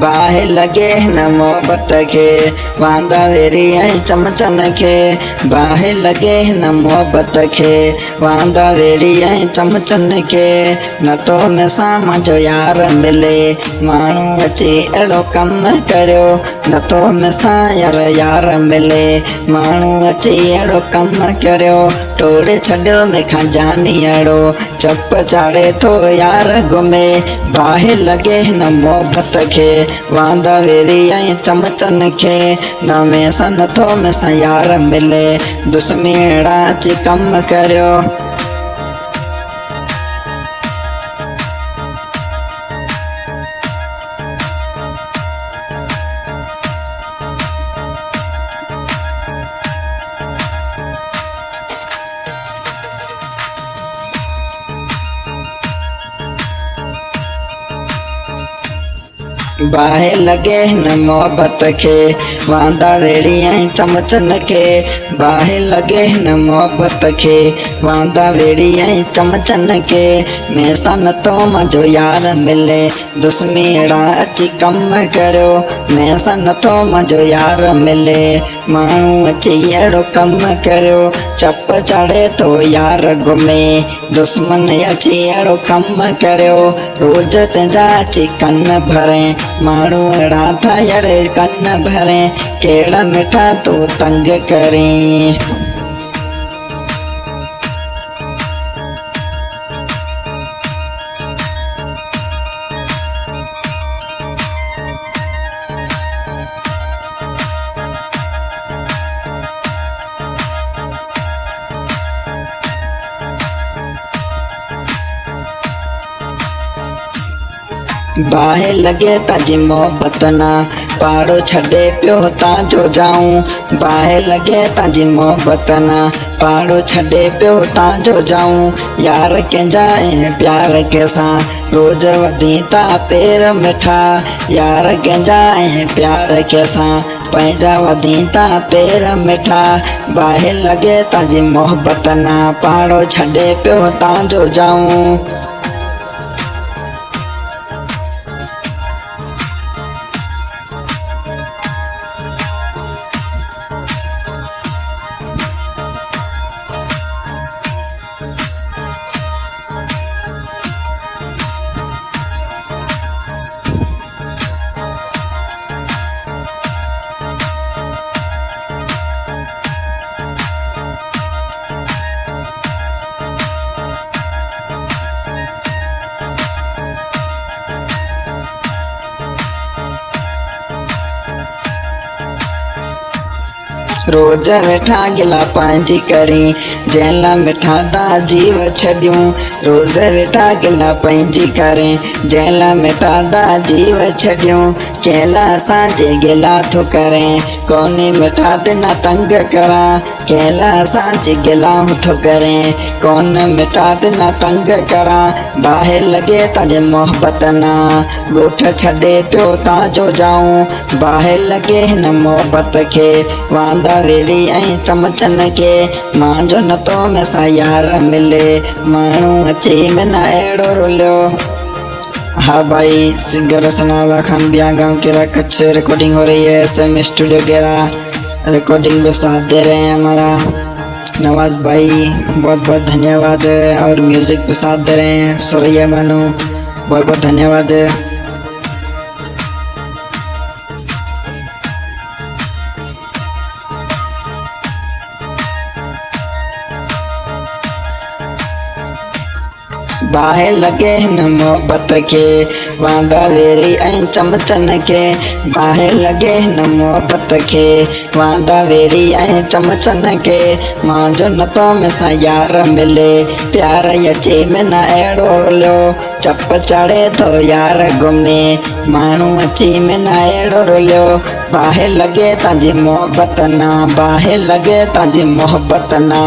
बाहि लगे न मोहब्बत के वांदा वेरी ऐं चमचन के बाहि लगे न मोहब्बत के वांदा वेरी ऐं चमचन के न तो मिसां जो यार मिले माण्हू अची अहिड़ो कमु करियो न तो मिसां यार मिले माण्हू अची अहिड़ो कमु करियो टोड़े छॾियो मूंखां जानी अहिड़ो चप चाढ़े थो यार घुमे बाहि लगे न मोहब्बत के वांदा वेरी ऐं चमचन के न मिसां नथो मिसां यार मिले दुश्मनी अहिड़ा अची कमु करियो। बाहि लगे न मोहब्बत के वांदा वेड़ी ऐं चमचन के बाहि लगे न मोहब्बत के वांदा वेड़ी ऐं चमचन के मैसां नथो मुंहिंजो यार मिले दुश्मनी अहिड़ा अची कमु करियो मैसां नथो मुंहिंजो यार मिले माण्हू अची अहिड़ो कमु करियो चप चाढ़े थो यार घुमे दुश्मन अची अहिड़ो कमु करियो रोज़ तुंहिंजा अची कन भरे माण्हू अहिड़ा था यार कन भरे कहिड़ा मिठा तूं तंग करें। बाहि लगे ताजी मोहब्बत ना पाड़ो छॾे पियो ताजो जाऊं बाहि लगे ताजी मोहब्बत ना पाड़ो छॾे पियो ताजो जाऊं यार कंहिंजा ऐं प्यार कंहिंसां रोज़ वधी था पेर मिठा यार कंहिंजा ऐं प्यार कंहिंसां पंहिंजा वधी था पेर मिठा बाहि लगे ताजी मोहब्बत ना पाड़ो छॾे पियो ताजो जाऊं। रोज़ वेठा गिला पंहिंजी करी जंहिंला मिठा ता जीव छॾियूं रोज़ वेठा गिला पंहिंजी करे जंहिंला मिठा ता जीव छॾियूं कंहिंला असांजे गिला थो करे कोन्हे मिठा ते न तंग करा कंहिंला असांजे गिला थो करे कोन मिठा ते न तंग करा बाहि लगे ताजे मोहब्बत ना ॻोठ छॾे पियो ताजो जाऊं बाहि लगे हिन मोहब्बत के वांदा वेरी ऐं चमचन के मुंहिंजो नथो मिसां यार मिले माण्हू अची मिना अहिड़ो रुलियो। हाँ भाई सिंगर सनाउल्लाह खान बिया गाँव केरा कच्छ रिकॉर्डिंग हो रही है SM स्टूडियो केरा रिकॉर्डिंग में साथ दे रहे हैं हमारा नवाज भाई बहुत बहुत धन्यवाद और म्यूजिक पे साथ दे रहे हैं सुरैया मानू बहुत बहुत धन्यवाद। बाहि लगे हिन मोहब्बत के वांदा वेरी ऐं चमचन के बाहि लगे हिन मोहब्बत के वांदा वेरी ऐं चमचन के मुंहिंजो नथो मिसां यार मिले प्यार अचे में न अहिड़ो रुलियो चप चाढ़े थो यार घुमे माण्हू अची में न अहिड़ो रुलियो बाहि लगे तांजी मोहब्बत ना बाहि लगे तांजी मोहब्बत ना।